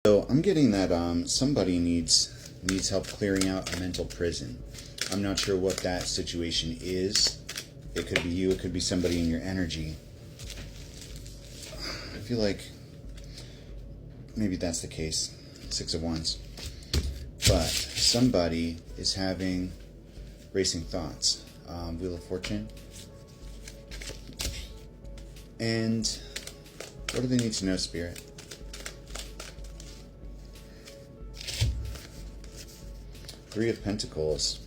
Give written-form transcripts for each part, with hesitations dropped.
So I'm getting that somebody needs help clearing out a mental prison. I'm not sure what that situation is. It could be you, it could be somebody in your energy. I feel like maybe that's the case. Six of Wands. But somebody is having racing thoughts. Wheel of Fortune. And what do they need to know, Spirit? Three of Pentacles,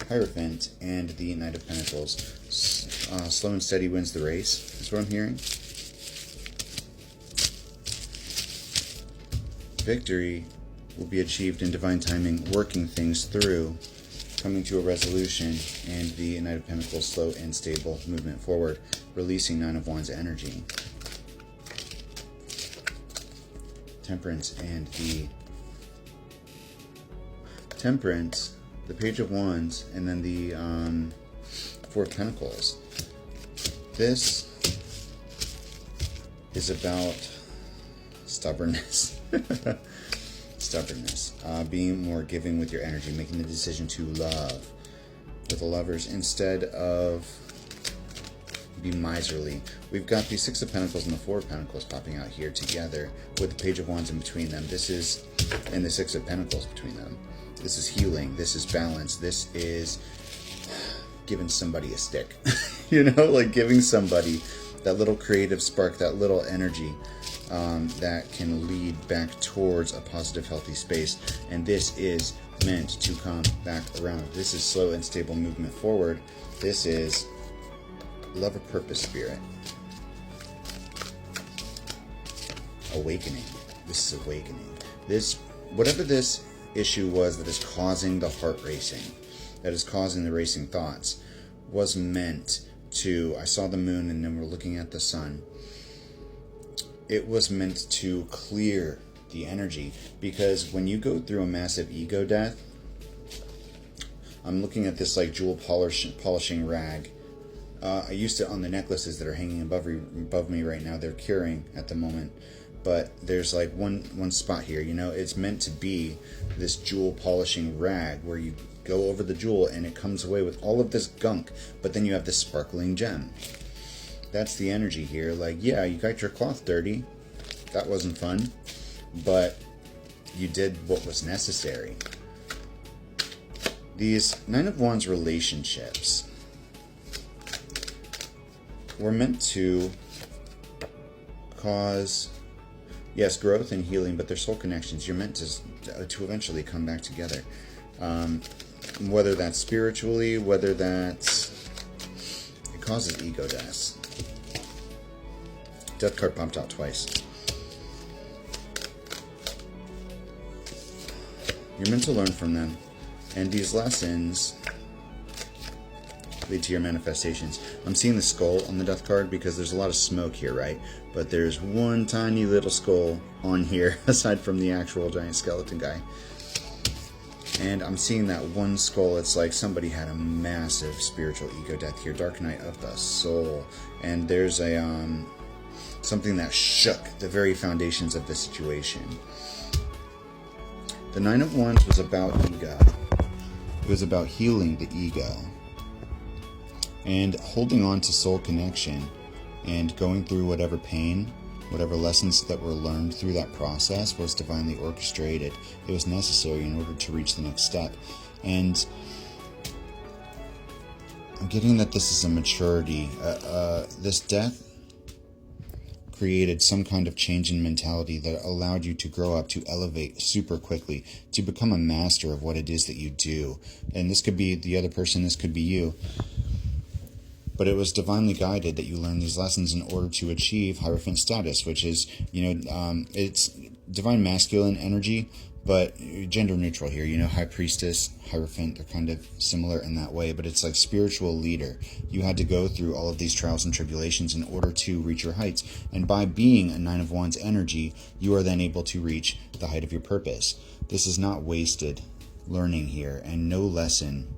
Hierophant, and the Knight of Pentacles. Slow and steady wins the race, is what I'm hearing. Victory will be achieved in divine timing, working things through, coming to a resolution, and the Knight of Pentacles, slow and stable movement forward, releasing Nine of Wands energy. Temperance and the Temperance, the Page of Wands, and then the Four of Pentacles. This is about stubbornness. Stubbornness. Being more giving with your energy, making the decision to love with the Lovers instead of be miserly. We've got the Six of Pentacles and the Four of Pentacles popping out here together with the Page of Wands in between them. This is, and the Six of Pentacles between them. This is healing. This is balance. This is giving somebody a stick. You know, like giving somebody that little creative spark, that little energy that can lead back towards a positive, healthy space. And this is meant to come back around. This is slow and stable movement forward. This is love of purpose, Spirit. Awakening. This is awakening. This, whatever this issue was that is causing the heart racing, that is causing the racing thoughts, was meant to, I saw the moon and then we're looking at the sun. It was meant to clear the energy, because when you go through a massive ego death, I'm looking at this like jewel polishing rag. I used it on the necklaces that are hanging above me right now. They're curing at the moment. But there's like one spot here, you know, it's meant to be this jewel polishing rag where you go over the jewel and it comes away with all of this gunk, but then you have this sparkling gem. That's the energy here. Like, yeah, you got your cloth dirty. That wasn't fun, but you did what was necessary. These Nine of Wands relationships were meant to cause, yes, growth and healing, but they're soul connections. You're meant to eventually come back together. Whether that's spiritually, whether that's, it causes ego deaths. Death card popped out twice. You're meant to learn from them. And these lessons lead to your manifestations. I'm seeing the skull on the death card because there's a lot of smoke here, right? But there's one tiny little skull on here aside from the actual giant skeleton guy. And I'm seeing that one skull. It's like somebody had a massive spiritual ego death here. Dark night of the soul. And there's a something that shook the very foundations of the situation. The Nine of Wands was about ego. It was about healing the ego and holding on to soul connection and going through whatever pain, whatever lessons that were learned through that process was divinely orchestrated. It was necessary in order to reach the next step. And I'm getting that this is a maturity. This death created some kind of change in mentality that allowed you to grow up, to elevate super quickly, to become a master of what it is that you do. And this could be the other person, this could be you. But it was divinely guided that you learn these lessons in order to achieve Hierophant status, which is, you know, it's divine masculine energy, but gender neutral here. You know, High Priestess, Hierophant, they're kind of similar in that way, but it's like spiritual leader. You had to go through all of these trials and tribulations in order to reach your heights. And by being a Nine of Wands energy, you are then able to reach the height of your purpose. This is not wasted learning here, and no lesson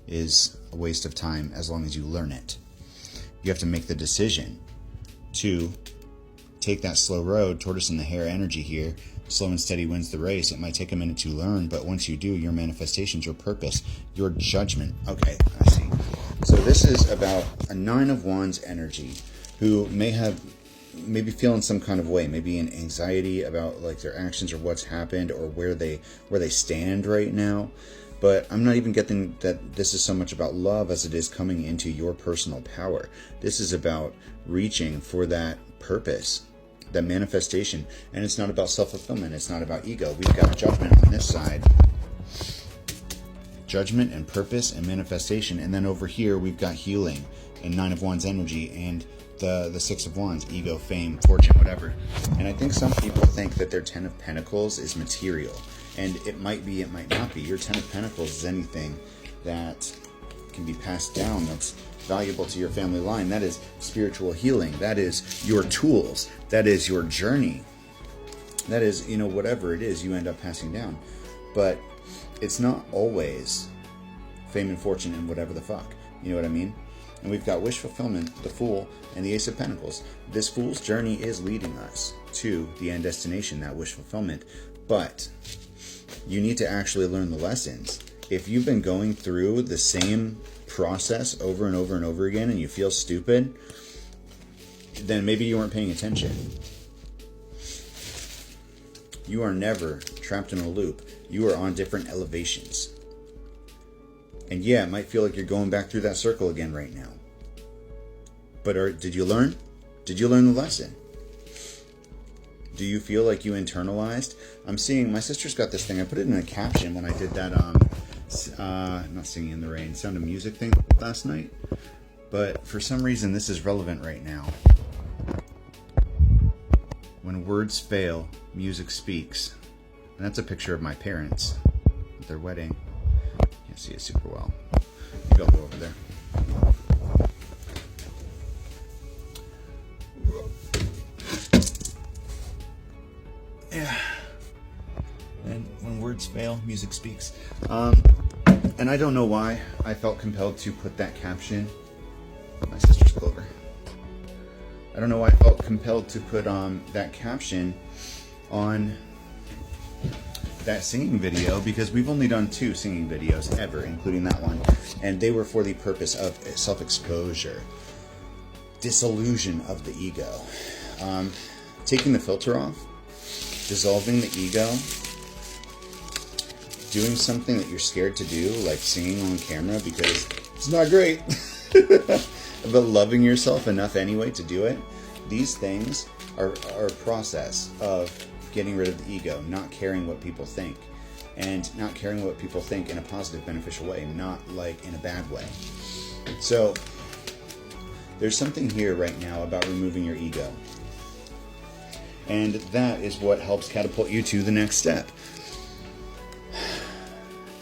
is a waste of time as long as you learn it. You have to make the decision to take that slow road, tortoise in the hare energy here, Slow and steady wins the race. It might take a minute to learn, but once you do, your manifestations, your purpose, your judgment. Okay, I see. So this is about a 9 of Wands energy who maybe feeling some kind of way, maybe an anxiety about like their actions or what's happened or where they stand right now. But I'm not even getting that this is so much about love as it is coming into your personal power. This is about reaching for that purpose, that manifestation. And it's not about self-fulfillment. It's not about ego. We've got judgment on this side. Judgment and purpose and manifestation. And then over here, we've got healing and 9 of Wands energy and the 6 of Wands, ego, fame, fortune, whatever. And I think some people think that their 10 of Pentacles is material. And it might be, it might not be. Your 10 of Pentacles is anything that can be passed down that's valuable to your family line. That is spiritual healing. That is your tools. That is your journey. That is, whatever it is you end up passing down. But it's not always fame and fortune and whatever the fuck. You know what I mean? And we've got wish fulfillment, the Fool, and the Ace of Pentacles. This Fool's journey is leading us to the end destination, that wish fulfillment. But you need to actually learn the lessons. If you've been going through the same process over and over and over again and you feel stupid, then maybe you weren't paying attention. You are never trapped in a loop. You are on different elevations. And yeah, it might feel like you're going back through that circle again right now. But did you learn? Did you learn the lesson? Do you feel like you internalized? I'm seeing, my sister's got this thing. I put it in a caption when I did that, not Singing in the Rain, Sound of Music thing last night. But for some reason, this is relevant right now. When words fail, music speaks. And that's a picture of my parents at their wedding. Can't see it super well. Maybe I'll go over there. Yeah. And when words fail, music speaks. And I don't know why I felt compelled to put that caption. My sister's Clover. I don't know why I felt compelled to put that caption on that singing video, because we've only done 2 singing videos ever, including that one. And they were for the purpose of self-exposure, disillusion of the ego, taking the filter off, dissolving the ego, doing something that you're scared to do, like singing on camera because it's not great, but loving yourself enough anyway to do it. These things are a process of getting rid of the ego, not caring what people think, and not caring what people think in a positive, beneficial way, not like in a bad way. So there's something here right now about removing your ego. And that is what helps catapult you to the next step.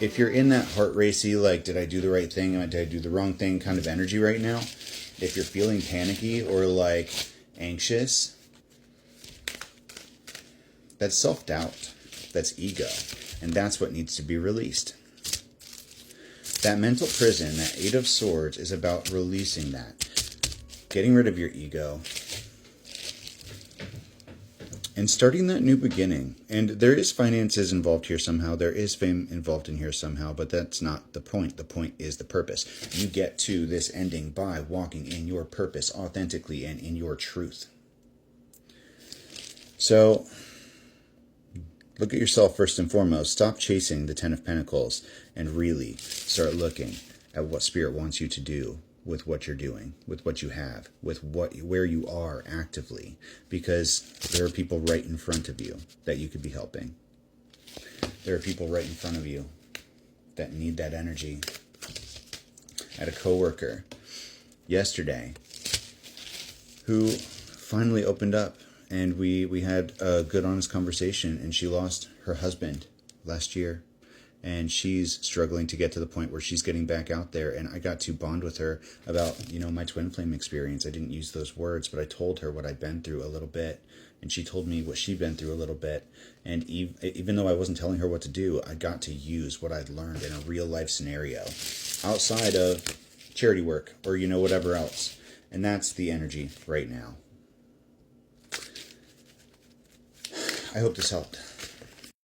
If you're in that heart racy, like, did I do the right thing? Did I do the wrong thing kind of energy right now? If you're feeling panicky or like anxious, that's self-doubt. That's ego. And that's what needs to be released. That mental prison, that 8 of Swords, is about releasing that. Getting rid of your ego. And starting that new beginning. And there is finances involved here somehow. There is fame involved in here somehow. But that's not the point. The point is the purpose. You get to this ending by walking in your purpose authentically and in your truth. So look at yourself first and foremost. Stop chasing the 10 of Pentacles and really start looking at what Spirit wants you to do with what you're doing, with what you have, with where you are actively, because there are people right in front of you that you could be helping. There are people right in front of you that need that energy. I had a coworker yesterday who finally opened up, and we had a good, honest conversation, and she lost her husband last year. And she's struggling to get to the point where she's getting back out there. And I got to bond with her about, my twin flame experience. I didn't use those words, but I told her what I'd been through a little bit. And she told me what she'd been through a little bit. And even though I wasn't telling her what to do, I got to use what I'd learned in a real life scenario outside of charity work or, whatever else. And that's the energy right now. I hope this helped.